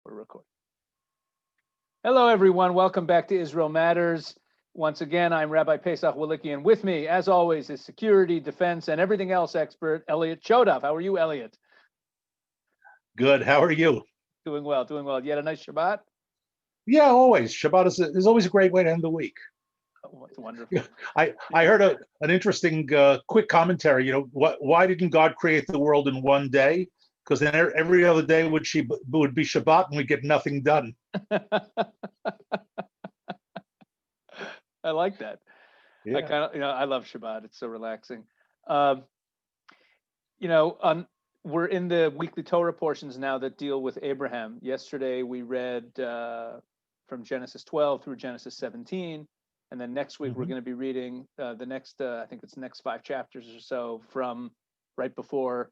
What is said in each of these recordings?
We're recording. Hello, everyone. Welcome back to Israel Matters. Once again, I'm Rabbi Wolicki, and with me, as always, is security, defense, and everything else expert, Elliot Chodoff. How are you, Elliot? Good. How are you? Doing well, doing well. You had a nice Shabbat? Yeah, always. Shabbat is always a great way to end the week. Oh, it's wonderful. I heard an interesting quick commentary. Why didn't God create the world in one day? Because then every other day would be Shabbat and we get nothing done. I like that. Yeah. I love Shabbat. It's so relaxing. Um, we're in the weekly Torah portions now that deal with Abraham. Yesterday we read from Genesis 12 through Genesis 17, and then next week we're going to be reading the next, I think it's the next 5 chapters or so from right before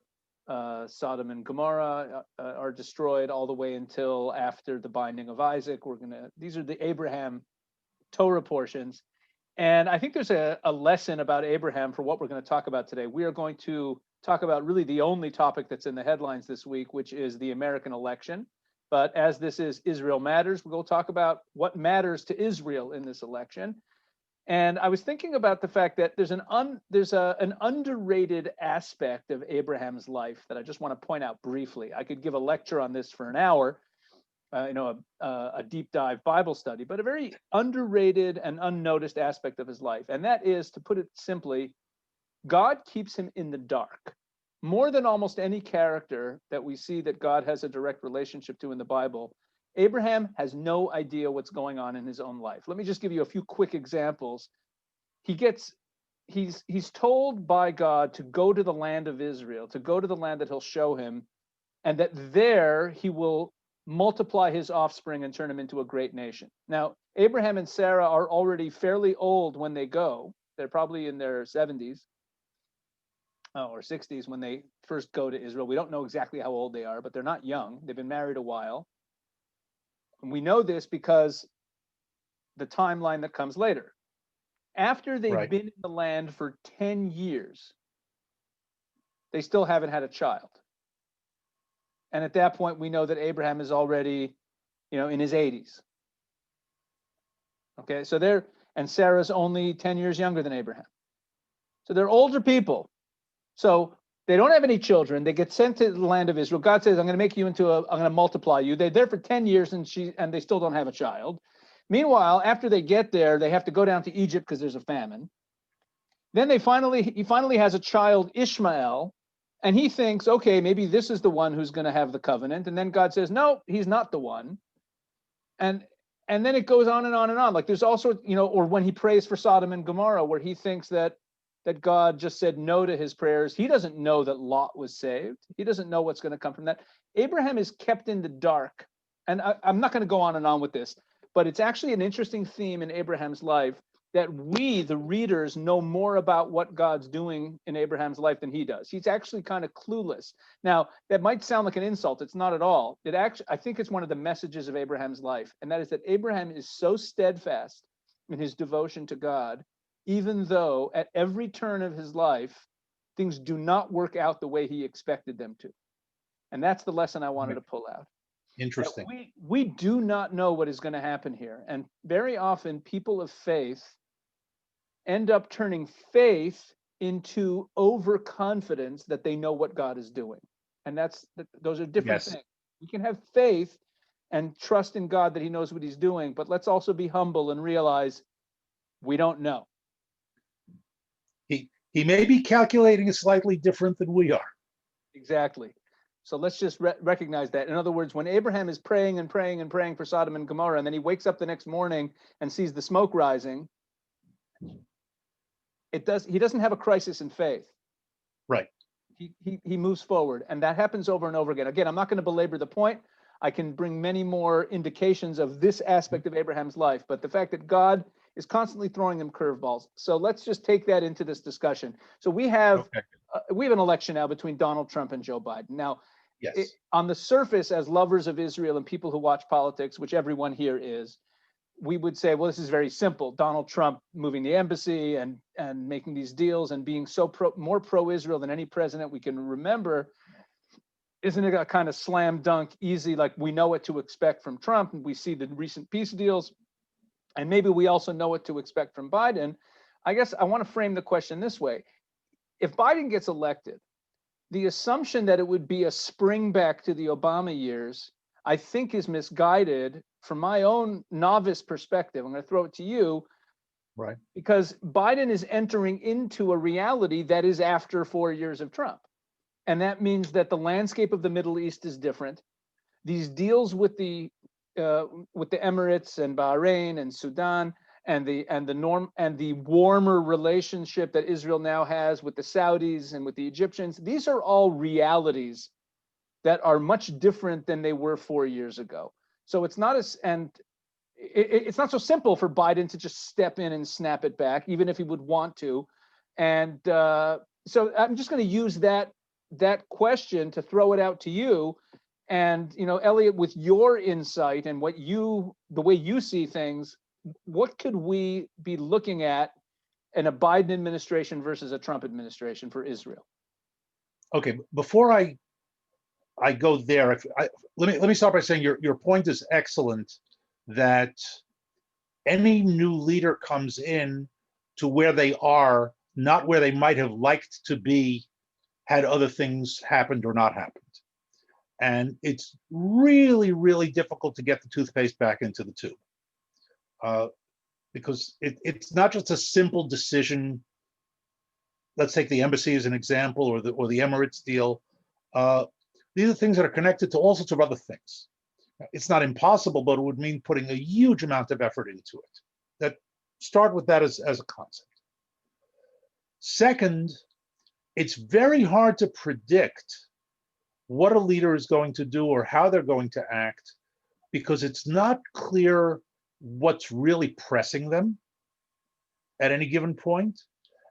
Sodom and Gomorrah are destroyed, all the way until after the binding of Isaac. These are the Abraham Torah portions. And I think there's a lesson about Abraham for what we're going to talk about today. We are going to talk about really the only topic that's in the headlines this week, which is the American election. But as this is Israel Matters, we're going to talk about what matters to Israel in this election. And I was thinking about the fact that there's an underrated aspect of Abraham's life that I just want to point out briefly. I could give a lecture on this for an hour, a deep dive Bible study, but a very underrated and unnoticed aspect of his life. And that is, to put it simply, God keeps him in the dark. More than almost any character that we see that God has a direct relationship to in the Bible, Abraham has no idea what's going on in his own life. Let me just give you a few quick examples. He's told by God to go to the land of Israel, to go to the land that he'll show him, and that there he will multiply his offspring and turn him into a great nation. Now, Abraham and Sarah are already fairly old when they go. They're probably in their 70s or 60s when they first go to Israel. We don't know exactly how old they are, but they're not young. They've been married a while. And we know this because the timeline that comes later. After they've been in the land for 10 years, they still haven't had a child. And at that point, we know that Abraham is already, in his 80s. Okay, and Sarah's only 10 years younger than Abraham. So they're older people. So they don't have any children. They get sent to the land of Israel. God says, I'm going to multiply you. They're there for 10 years and they still don't have a child. Meanwhile, after they get there, they have to go down to Egypt because there's a famine. Then he finally has a child, Ishmael, and he thinks, okay, maybe this is the one who's going to have the covenant. And then God says, no, he's not the one. And then it goes on and on and on. Like there's also, or when he prays for Sodom and Gomorrah, where he thinks that God just said no to his prayers. He doesn't know that Lot was saved. He doesn't know what's going to come from that. Abraham is kept in the dark. And I'm not going to go on and on with this, but it's actually an interesting theme in Abraham's life that we, the readers, know more about what God's doing in Abraham's life than he does. He's actually kind of clueless. Now, that might sound like an insult. It's not at all. I think it's one of the messages of Abraham's life, and that is that Abraham is so steadfast in his devotion to God, even though at every turn of his life, things do not work out the way he expected them to. And that's the lesson I wanted to pull out. Interesting. We do not know what is going to happen here. And very often people of faith end up turning faith into overconfidence that they know what God is doing. And those are different things. We can have faith and trust in God that he knows what he's doing, but let's also be humble and realize we don't know. He may be calculating slightly different than we are. Exactly. So let's just recognize that. In other words, when Abraham is praying and praying and praying for Sodom and Gomorrah, and then he wakes up the next morning and sees the smoke rising, he doesn't have a crisis in faith. Right. He moves forward, and that happens over and over again. Again, I'm not going to belabor the point. I can bring many more indications of this aspect of Abraham's life, but the fact that God is constantly throwing him curveballs. So let's just take that into this discussion. So we have an election now between Donald Trump and Joe Biden. Now, on the surface, as lovers of Israel and people who watch politics, which everyone here is, we would say, well, this is very simple. Donald Trump moving the embassy and making these deals and being more pro-Israel than any president we can remember. isn't it a kind of slam dunk, easy, like we know what to expect from Trump and we see the recent peace deals, and maybe we also know what to expect from Biden? I guess I want to frame the question this way. If Biden gets elected, the assumption that it would be a spring back to the Obama years, I think, is misguided from my own novice perspective. I'm going to throw it to you. Right. Because Biden is entering into a reality that is after 4 years of Trump. And that means that the landscape of the Middle East is different. These deals with the Emirates and Bahrain and Sudan and the warmer relationship that Israel now has with the Saudis and with the Egyptians, these are all realities that are much different than they were 4 years ago. So it's not it's not so simple for Biden to just step in and snap it back, even if he would want to. And so I'm just going to use that question to throw it out to you. And, Elliot, with your insight and the way you see things, what could we be looking at in a Biden administration versus a Trump administration for Israel? Okay, before I go there, let me start by saying your point is excellent, that any new leader comes in to where they are, not where they might have liked to be had other things happened or not happened. And it's really, really difficult to get the toothpaste back into the tube, because it's not just a simple decision. Let's take the embassy as an example, or the Emirates deal. These are things that are connected to all sorts of other things. It's not impossible, but it would mean putting a huge amount of effort into it. Start with that as a concept. Second, it's very hard to predict what a leader is going to do or how they're going to act, because it's not clear what's really pressing them at any given point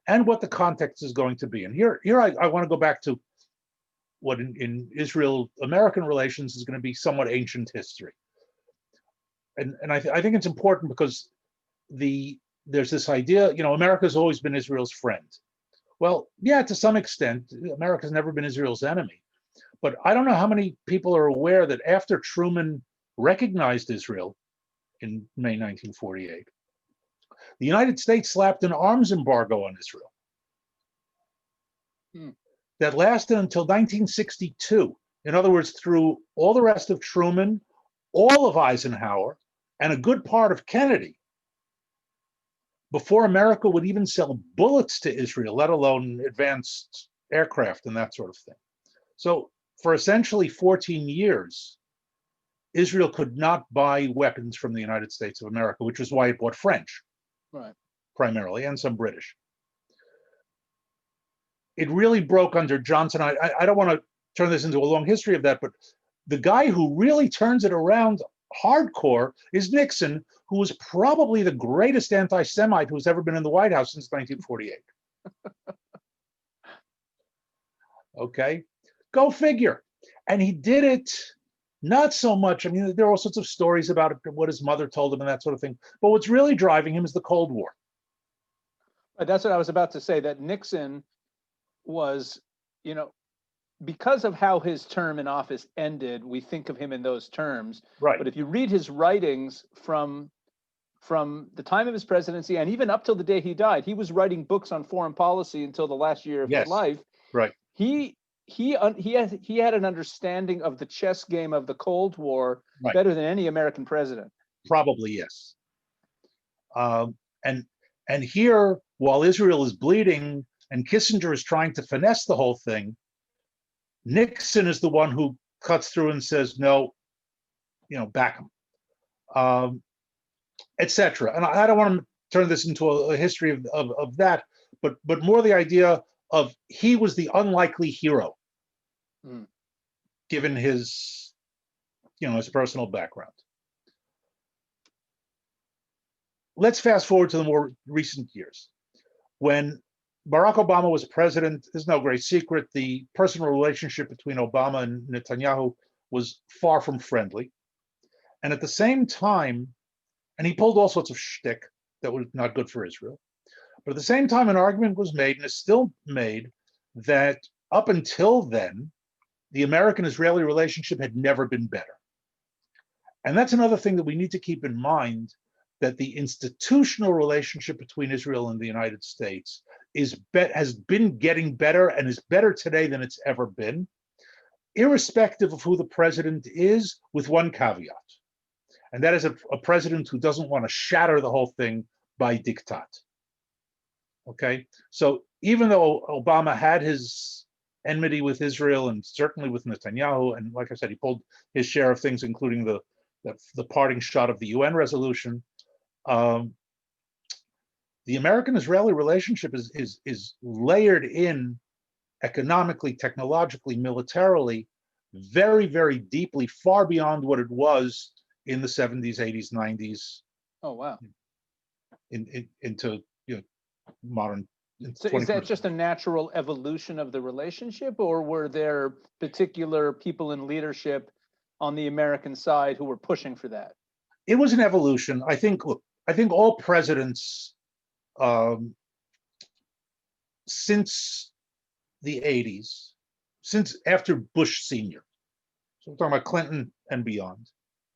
and what the context is going to be. And here I want to go back to what in Israel-American relations is going to be somewhat ancient history. And I think it's important because there's this idea, America's always been Israel's friend. Well, yeah, to some extent, America's never been Israel's enemy. But I don't know how many people are aware that after Truman recognized Israel in May 1948, the United States slapped an arms embargo on Israel. That lasted until 1962. In other words, through all the rest of Truman, all of Eisenhower, and a good part of Kennedy, before America would even sell bullets to Israel, let alone advanced aircraft and that sort of thing. So for essentially 14 years, Israel could not buy weapons from the United States of America, which is why it bought French, right, primarily, and some British. It really broke under Johnson. I don't want to turn this into a long history of that, but the guy who really turns it around hardcore is Nixon, who was probably the greatest anti-Semite who's ever been in the White House since 1948. Okay, go figure. And he did it not so much. I mean, there are all sorts of stories about it, what his mother told him and that sort of thing. But what's really driving him is the Cold War. That's what I was about to say, that Nixon was, because of how his term in office ended, we think of him in those terms. Right. But if you read his writings from the time of his presidency and even up till the day he died, he was writing books on foreign policy until the last year of his life. Right. He had an understanding of the chess game of the Cold War better than any American president. Probably, yes. And here, while Israel is bleeding and Kissinger is trying to finesse the whole thing, Nixon is the one who cuts through and says, no, back him, etc. And I don't want to turn this into a history of that, but more the idea of he was the unlikely hero, given his, his personal background. Let's fast forward to the more recent years. When Barack Obama was president, there's no great secret, the personal relationship between Obama and Netanyahu was far from friendly. And at the same time, and he pulled all sorts of shtick that was not good for Israel. But at the same time, an argument was made, and is still made, that up until then, the American-Israeli relationship had never been better. And that's another thing that we need to keep in mind, that the institutional relationship between Israel and the United States has been getting better and is better today than it's ever been, irrespective of who the president is, with one caveat. And that is a president who doesn't want to shatter the whole thing by diktat. Okay? So even though Obama had his enmity with Israel and certainly with Netanyahu, and like I said, he pulled his share of things, including the parting shot of the UN resolution, the American-Israeli relationship is layered in economically, technologically, militarily, very, very deeply, far beyond what it was in the 70s, 80s, 90s. Oh, wow. Into modern. So is that just a natural evolution of the relationship, or were there particular people in leadership on the American side who were pushing for that? It was an evolution. I think all presidents since the 80s, since after Bush Sr., so we're talking about Clinton and beyond.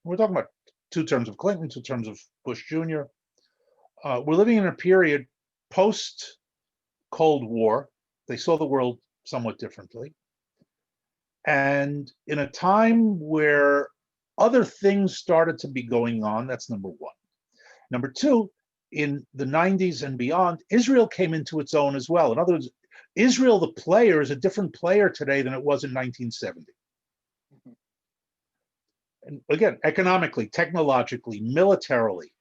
We're talking about 2 terms of Clinton, 2 terms of Bush Jr. We're living in a period post-Cold War. They saw the world somewhat differently. And in a time where other things started to be going on, that's number one. Number two, in the 90s and beyond, Israel came into its own as well. In other words, Israel, the player, is a different player today than it was in 1970. And again, economically, technologically, militarily.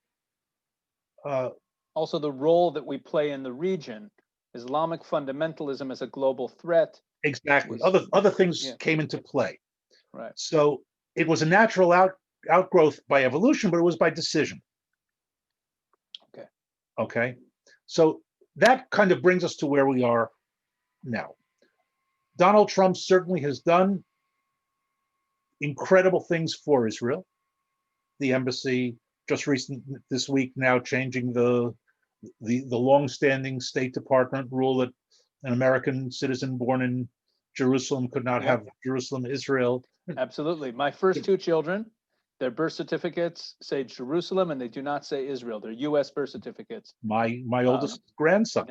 Also, the role that we play in the region, Islamic fundamentalism as a global threat. Exactly. Other things came into play. Right. So it was a natural outgrowth by evolution, but it was by decision. Okay. So that kind of brings us to where we are now. Donald Trump certainly has done incredible things for Israel. The embassy just this week now changing the long-standing State Department rule that an American citizen born in Jerusalem could not have Jerusalem, Israel. Absolutely. My first 2 children, their birth certificates say Jerusalem and they do not say Israel. They're U.S. birth certificates. My oldest grandson.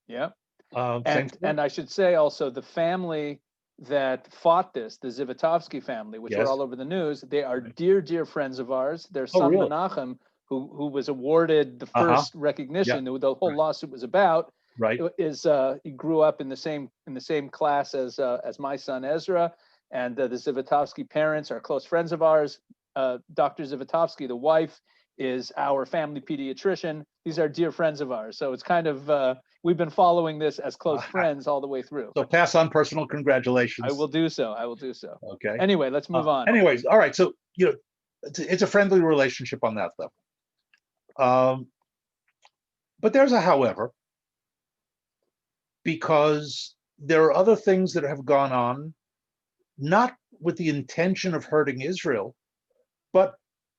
Yeah. And I should say also, the family that fought this, the Zivatovsky family, which are all over the news, they are dear, dear friends of ours. Their son Menachem, who was awarded the first recognition, the whole lawsuit was about, is he grew up in the same class as my son Ezra, and the Zivatovsky parents are close friends of ours. Dr. Zivatovsky, the wife, is our family pediatrician. These are dear friends of ours. So it's kind of, we've been following this as close friends all the way through. So pass on personal congratulations. I will do so. Okay. Anyway, let's move on. Anyways, all right. So, it's a friendly relationship on that level. But there's a however, because there are other things that have gone on, not with the intention of hurting Israel, but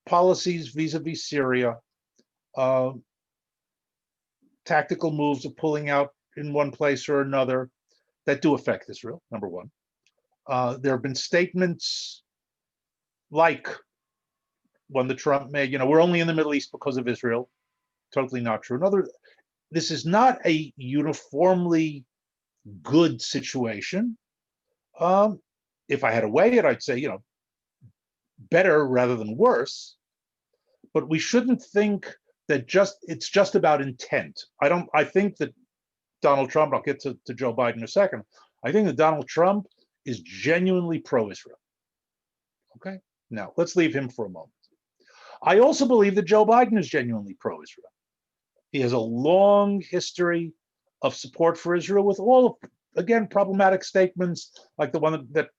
policies vis-a-vis Syria, tactical moves of pulling out in one place or another that do affect Israel, number one. There have been statements like one that Trump made, we're only in the Middle East because of Israel. Totally not true. This is not a uniformly good situation. If I had to weigh it, I'd say, better rather than worse. But we shouldn't think that it's just about intent. I think that Donald Trump, I'll get to Joe Biden in a second, I think that Donald Trump is genuinely pro-Israel. Okay? Now, let's leave him for a moment. I also believe that Joe Biden is genuinely pro-Israel. He has a long history of support for Israel with all, again, problematic statements like the one that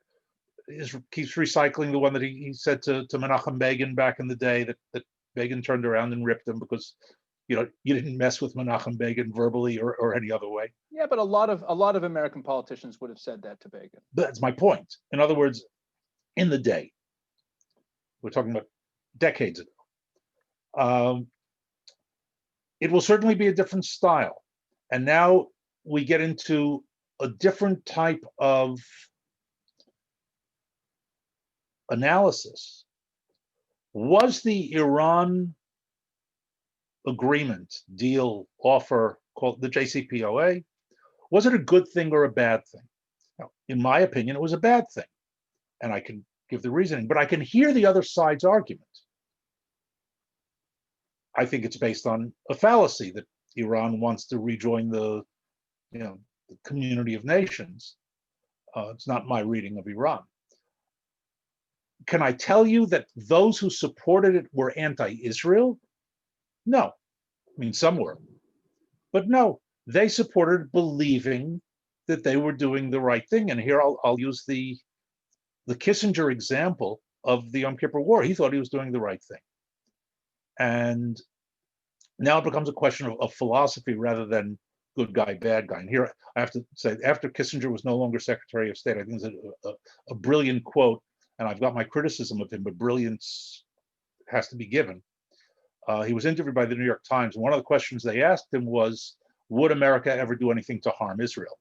keeps recycling, the one that he said to Menachem Begin back in the day, that Begin turned around and ripped him because you didn't mess with Menachem Begin verbally or any other way. Yeah, but a lot of American politicians would have said that to Begin. That's my point. In other words, in the day, we're talking about decades ago, it will certainly be a different style. And now we get into a different type of analysis. Was the Iran agreement, deal, offer, called the JCPOA, was it a good thing or a bad thing? Now, in my opinion, it was a bad thing. And I can give the reasoning, but I can hear the other side's argument. I think it's based on a fallacy that Iran wants to rejoin the community of nations. It's not my reading of Iran. Can I tell you that those who supported it were anti-Israel? No. I mean, some were. But no, they supported believing that they were doing the right thing. And here I'll use the Kissinger example of the Yom Kippur War. He thought he was doing the right thing. And now it becomes a question of philosophy rather than good guy, bad guy. And here I have to say, after Kissinger was no longer Secretary of State, I think it's a brilliant quote, and I've got my criticism of him, but brilliance has to be given. He was interviewed by the New York Times, and one of the questions they asked him was, would America ever do anything to harm Israel?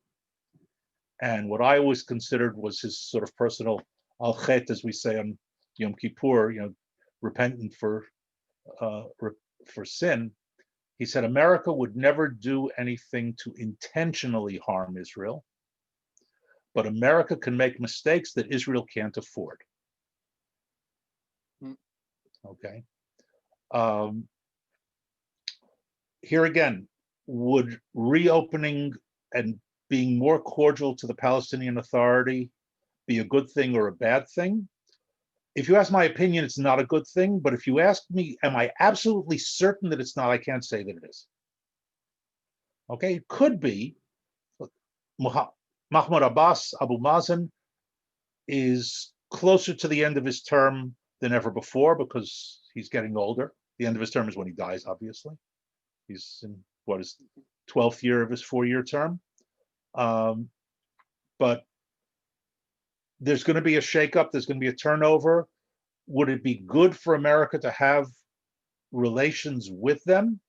And what I always considered was his sort of personal al-chet, as we say on Yom Kippur, repentant for sin. He said America would never do anything to intentionally harm Israel, but America can make mistakes that Israel can't afford. Okay. Here again, would reopening and being more cordial to the Palestinian Authority be a good thing or a bad thing? If you ask my opinion, it's not a good thing. But if you ask me, am I absolutely certain that it's not? I can't say that it is. Okay, it could be. Mahmoud Abbas, Abu Mazen, is closer to the end of his term than ever before because he's getting older. The end of his term is when he dies, obviously. He's in his 12th year of his 4-year term. But there's going to be a shakeup. There's going to be a turnover. Would it be good for America to have relations with them?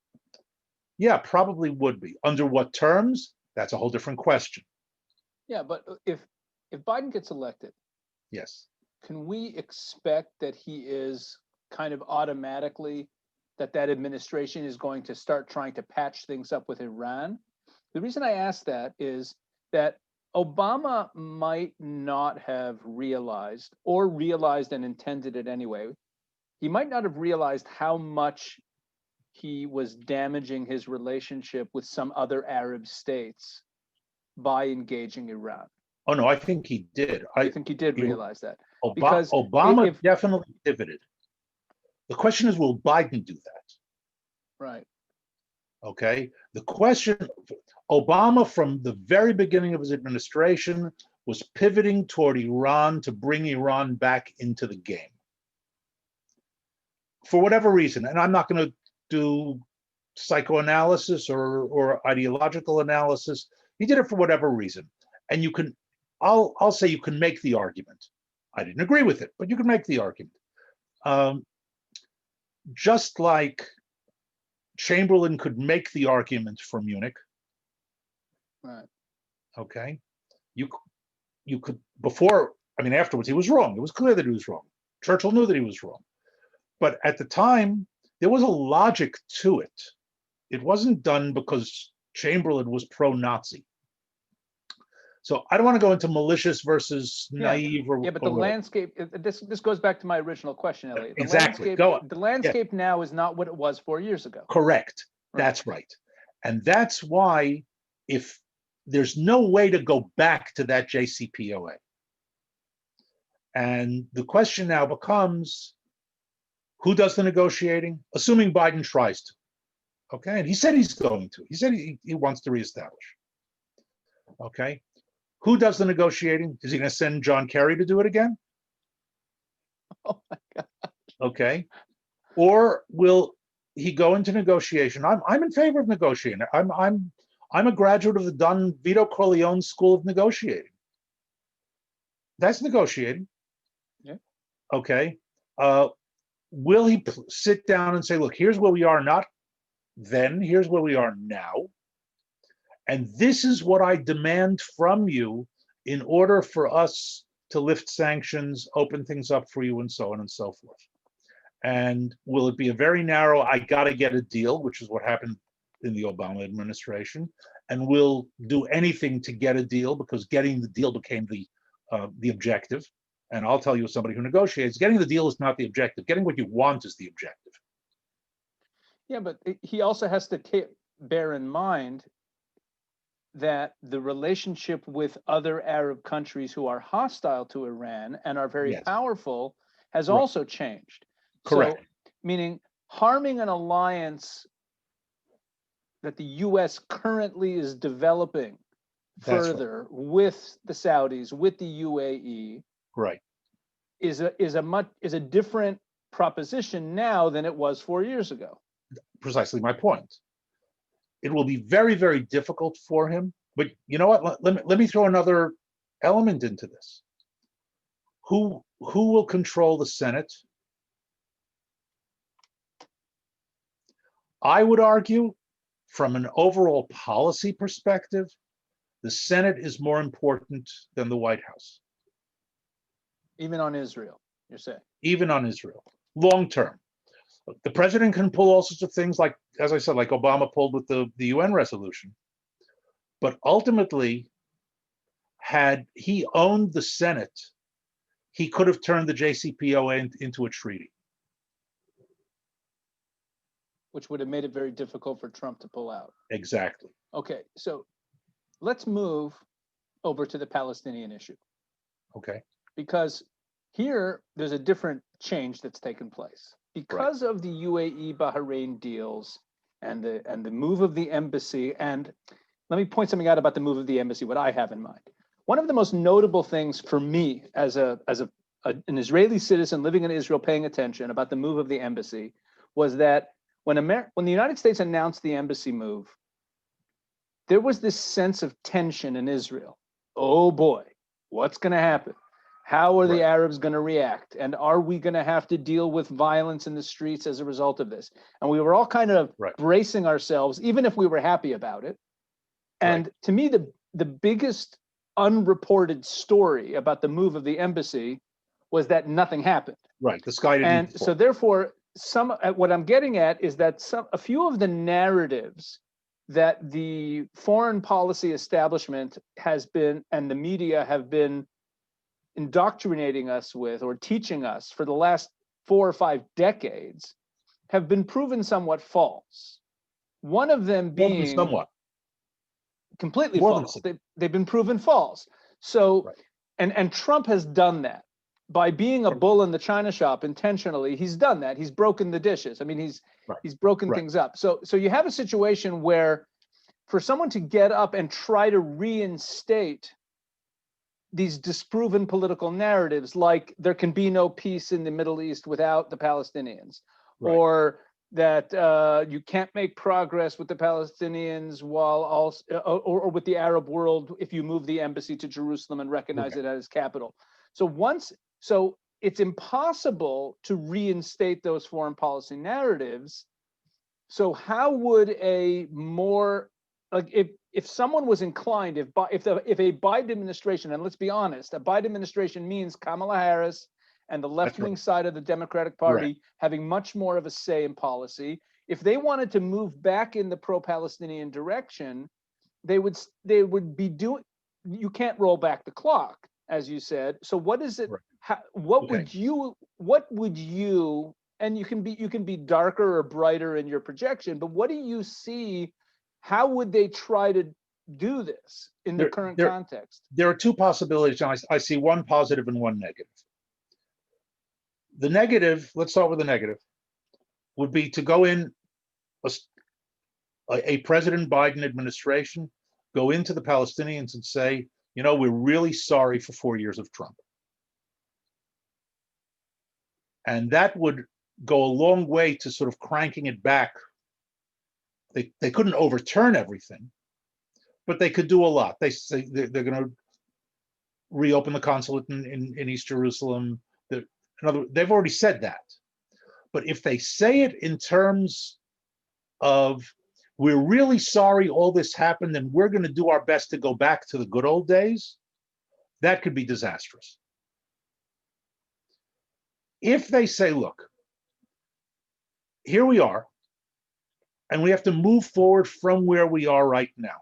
Yeah, probably would be. Under what terms? That's a whole different question. Yeah, but if Biden gets elected, yes, can we expect that he is kind of automatically that administration is going to start trying to patch things up with Iran? The reason I ask that is that Obama might not have realized and intended it anyway. He might not have realized how much he was damaging his relationship with some other Arab states by engaging Iran. Oh, no, I think he did. I think he did realize that. Because Obama definitely pivoted. The question is, will Biden do that? Right. Okay. The question, Obama from the very beginning of his administration was pivoting toward Iran to bring Iran back into the game. For whatever reason, and I'm not going to do psychoanalysis or ideological analysis. He did it for whatever reason. And you can, I'll say you can make the argument. I didn't agree with it, but you can make the argument. Just like Chamberlain could make the argument for Munich. Right. Okay. You could afterwards he was wrong. It was clear that he was wrong. Churchill knew that he was wrong. But at the time, there was a logic to it. It wasn't done because Chamberlain was pro-Nazi. So I don't want to go into malicious versus naive. But the landscape, this goes back to my original question, Elliot. Exactly. The landscape now is not what it was 4 years ago. Correct. Right. That's right. And that's why if there's no way to go back to that JCPOA. And the question now becomes, who does the negotiating? Assuming Biden tries to. Okay. And he said he's going to. He said he wants to reestablish. Okay. Who does the negotiating? Is he going to send John Kerry to do it again? Oh my God. Okay. Or will he go into negotiation? I'm in favor of negotiating. I'm a graduate of the Don Vito Corleone School of Negotiating. That's negotiating. Yeah. Okay. Will he sit down and say, look, here's where we are not then, here's where we are now. And this is what I demand from you in order for us to lift sanctions, open things up for you, and so on and so forth. And will it be a very narrow, I got to get a deal, which is what happened in the Obama administration, and we'll do anything to get a deal because getting the deal became the objective. And I'll tell you, as somebody who negotiates, getting the deal is not the objective. Getting what you want is the objective. Yeah, but he also has to bear in mind that the relationship with other Arab countries who are hostile to Iran and are very powerful has also changed. Correct. So, meaning harming an alliance that the US currently is developing further with the Saudis, with the UAE, is a different proposition now than it was 4 years ago. Precisely my point. It will be very, very difficult for him. But you know what? Let me throw another element into this. Who will control the Senate? I would argue, from an overall policy perspective, the Senate is more important than the White House. Even on Israel, you're saying? Even on Israel, long term. The president can pull all sorts of things, like, as I said, like Obama pulled with the UN resolution. But ultimately, had he owned the Senate, he could have turned the JCPOA into a treaty. Which would have made it very difficult for Trump to pull out. Exactly. Okay, so let's move over to the Palestinian issue. Okay. Because here, there's a different change that's taken place. Because of the UAE Bahrain deals and the move of the embassy, and let me point something out about the move of the embassy, what I have in mind. One of the most notable things for me as an Israeli citizen living in Israel paying attention about the move of the embassy was that when the United States announced the embassy move, there was this sense of tension in Israel. Oh boy, what's going to happen? How are the Arabs going to react? And are we going to have to deal with violence in the streets as a result of this? And we were all kind of bracing ourselves, even if we were happy about it. And to me, the biggest unreported story about the move of the embassy was that nothing happened. Right, the sky didn't fall. So therefore, what I'm getting at is that a few of the narratives that the foreign policy establishment has been, and the media have been indoctrinating us with or teaching us for the last 4 or 5 decades have been proven somewhat false. One of them being somewhat completely false. They've been proven false. So, and Trump has done that by being a bull in the china shop intentionally. He's done that. He's broken the dishes. I mean, he's broken things up. So you have a situation where for someone to get up and try to reinstate these disproven political narratives, like there can be no peace in the Middle East without the Palestinians, or that you can't make progress with the Palestinians while also, or with the Arab world if you move the embassy to Jerusalem and recognize it as capital. So it's impossible to reinstate those foreign policy narratives. So how would a more, like, if someone was inclined, if a Biden administration, and let's be honest, a Biden administration means Kamala Harris and the left-wing side of the Democratic Party having much more of a say in policy, if they wanted to move back in the pro-Palestinian direction, they would be doing. You can't roll back the clock, as you said. So what is it? What would you? And you can be darker or brighter in your projection, but what do you see? How would they try to do this in the current context? There are two possibilities, John. I see one positive and one negative. The negative, let's start with the negative, would be to go in a President Biden administration, go into the Palestinians and say, you know, we're really sorry for 4 years of Trump. And that would go a long way to sort of cranking it back. They couldn't overturn everything, but they could do a lot. They say they're going to reopen the consulate in East Jerusalem. They've already said that. But if they say it in terms of, we're really sorry all this happened and we're going to do our best to go back to the good old days, that could be disastrous. If they say, look, here we are, and we have to move forward from where we are right now.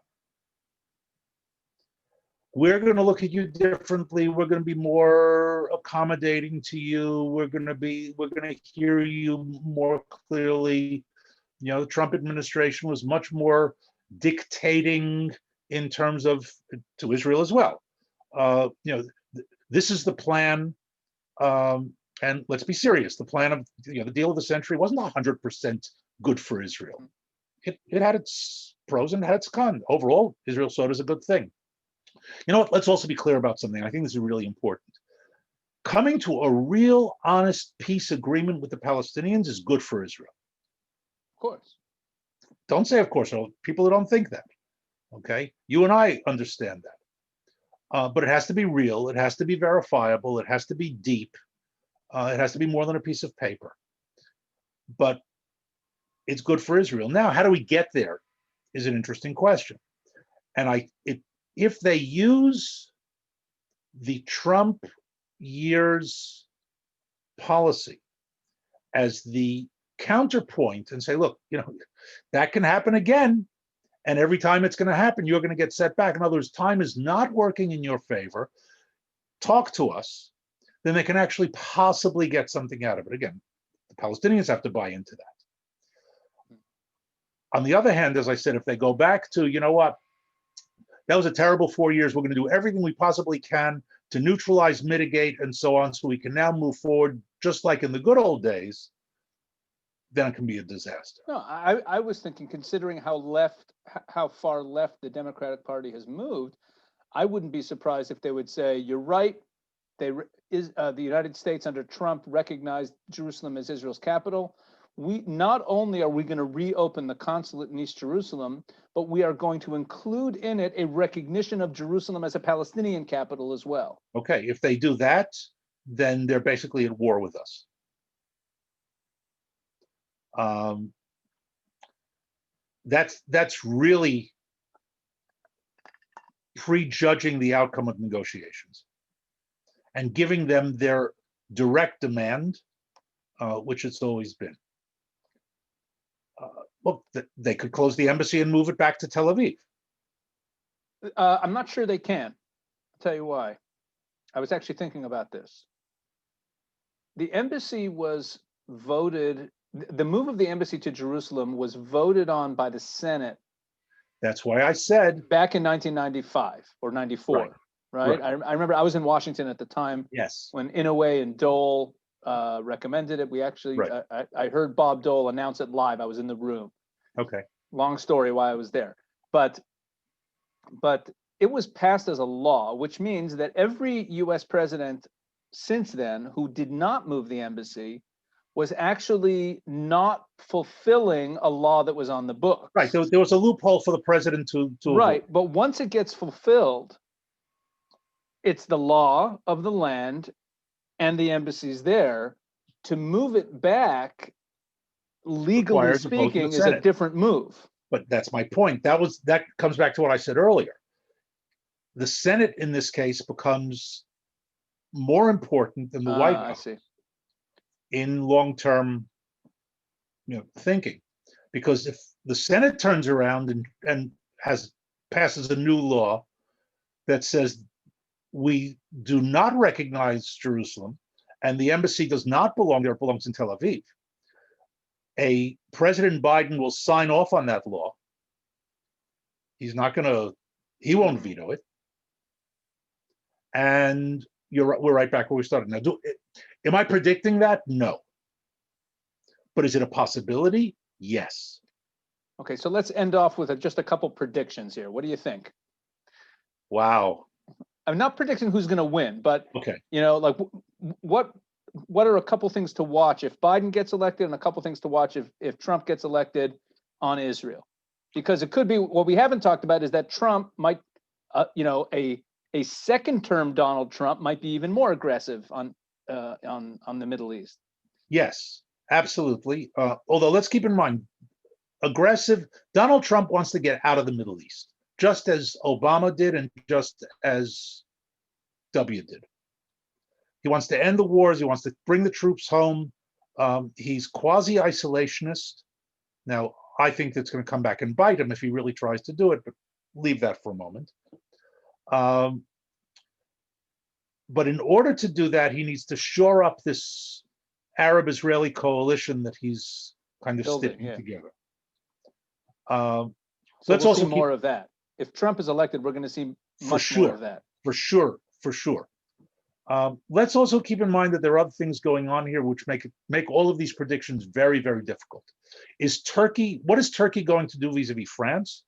We're going to look at you differently. We're going to be more accommodating to you. We're going to hear you more clearly. The Trump administration was much more dictating in terms of to Israel as well. This is the plan. And let's be serious. The plan of the deal of the century wasn't 100% good for Israel. It had its pros and had its cons. Overall, Israel saw it as a good thing. You know what? Let's also be clear about something. I think this is really important. Coming to a real, honest peace agreement with the Palestinians is good for Israel. Of course. Don't say, of course, people who don't think that. Okay? You and I understand that. But it has to be real. It has to be verifiable. It has to be deep. It has to be more than a piece of paper. But it's good for Israel. Now, how do we get there is an interesting question. And if they use the Trump years policy as the counterpoint and say, look, that can happen again. And every time it's going to happen, you're going to get set back. In other words, time is not working in your favor. Talk to us. Then they can actually possibly get something out of it. Again, the Palestinians have to buy into that. On the other hand, as I said, if they go back to, you know what, that was a terrible 4 years. We're going to do everything we possibly can to neutralize, mitigate, and so on, so we can now move forward just like in the good old days, then it can be a disaster. No, I was thinking, considering how far left the Democratic Party has moved, I wouldn't be surprised if they would say, you're right, the United States under Trump recognized Jerusalem as Israel's capital. Not only are we going to reopen the consulate in East Jerusalem, but we are going to include in it a recognition of Jerusalem as a Palestinian capital as well. Okay, if they do that, then they're basically at war with us. That's really prejudging the outcome of negotiations and giving them their direct demand, which it's always been. Look, they could close the embassy and move it back to Tel Aviv. I'm not sure they can. I'll tell you why. I was actually thinking about this. The embassy was voted, the move of the embassy to Jerusalem was voted on by the Senate. That's why I said. Back in 1995 or 94, right? I remember I was in Washington at the time. Yes. When Inouye and Dole recommended it. We actually, I heard Bob Dole announce it live. I was in the room. Okay. Long story why I was there. But it was passed as a law, which means that every US president since then who did not move the embassy was actually not fulfilling a law that was on the books. Right. There was a loophole for the president to right. avoid. But once it gets fulfilled, it's the law of the land and the embassies there. To move it back, legally speaking, is a different move. But that's my point. That comes back to what I said earlier. The Senate in this case becomes more important than the White House in long-term thinking. Because if the Senate turns around and passes a new law that says we do not recognize Jerusalem and the embassy does not belong there, it belongs in Tel Aviv, President Biden will sign off on that law. He won't veto it. And we're right back where we started. Now, am I predicting that? No. But is it a possibility? Yes. Okay, so let's end off with just a couple predictions here. What do you think? Wow. I'm not predicting who's going to win, but okay. Like what are a couple things to watch if Biden gets elected, and a couple things to watch if Trump gets elected on Israel? Because it could be, what we haven't talked about is that Trump might, a second term Donald Trump might be even more aggressive on the Middle East. Yes, absolutely. Although let's keep in mind, aggressive, Donald Trump wants to get out of the Middle East, just as Obama did and just as W did. He wants to end the wars. He wants to bring the troops home. He's quasi-isolationist. Now, I think that's going to come back and bite him if he really tries to do it, but leave that for a moment. But in order to do that, he needs to shore up this Arab-Israeli coalition that he's kind of stitching together. So let's we'll also see more of that. If Trump is elected, we're going to see much more of that. For sure. Let's also keep in mind that there are other things going on here which make all of these predictions very, very difficult. What is Turkey going to do vis-a-vis France?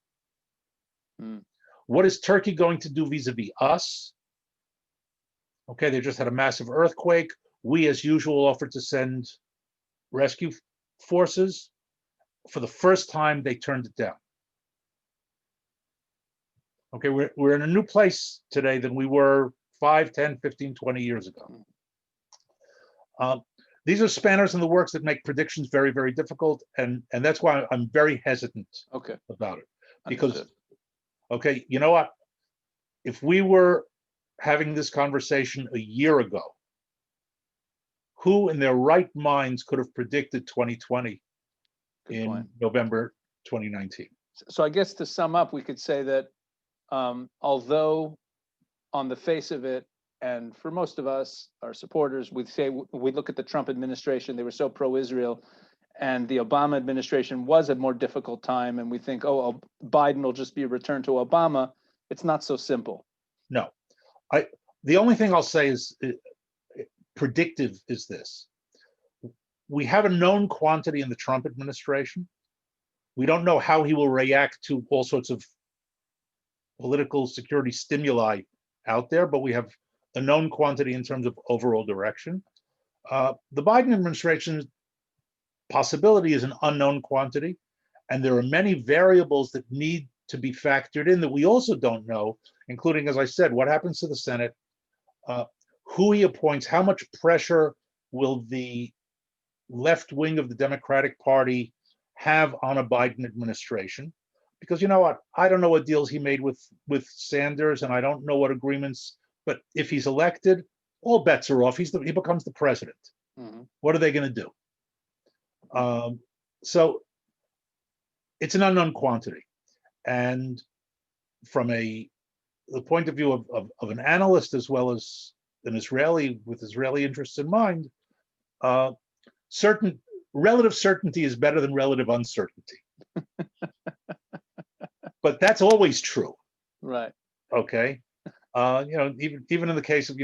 What is Turkey going to do vis-a-vis us? Okay, they just had a massive earthquake. We, as usual, offered to send rescue forces. For the first time, they turned it down. Okay, we're in a new place today than we were 5, 10, 15, 20 years ago. These are spanners in the works that make predictions very, very difficult, and that's why I'm very hesitant about it. Because, okay, you know what? If we were having this conversation a year ago, who in their right minds could have predicted 2020 in November 2019? So I guess to sum up, we could say that although on the face of it, and for most of us, our supporters, we look at the Trump administration, they were so pro-Israel, and the Obama administration was a more difficult time, and we think, oh, Biden will just be a return to Obama. It's not so simple. No. The only thing I'll say is predictive is this. We have a known quantity in the Trump administration. We don't know how he will react to all sorts of political security stimuli out there, but we have a known quantity in terms of overall direction. The Biden administration's possibility is an unknown quantity, and there are many variables that need to be factored in that we also don't know, including, as I said, what happens to the Senate, who he appoints, how much pressure will the left wing of the Democratic Party have on a Biden administration? Because you know what, I don't know what deals he made with Sanders, and I don't know what agreements, but if he's elected, all bets are off. He becomes the president. What are they going to do? So it's an unknown quantity. And from the point of view of an analyst as well as an Israeli with Israeli interests in mind, relative certainty is better than relative uncertainty. But that's always true. Right. Okay. Even in the case of,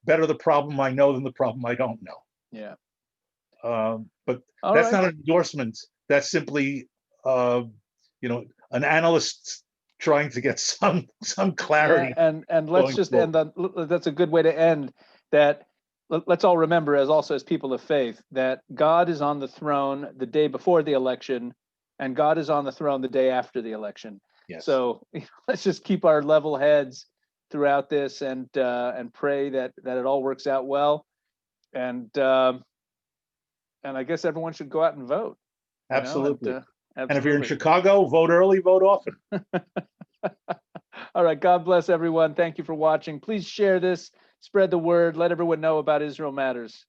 better the problem I know than the problem I don't know. Yeah. But that's not an endorsement. That's simply, an analyst trying to get some clarity. Yeah, and let's just end that's a good way to end that. Let's all remember, as people of faith, that God is on the throne the day before the election, and God is on the throne the day after the election. Yes. So let's just keep our level heads throughout this, and pray that it all works out well. And I guess everyone should go out and vote. Absolutely. Absolutely. And if you're in Chicago, vote early, vote often. All right. God bless everyone. Thank you for watching. Please share this, spread the word, let everyone know about Israel Matters.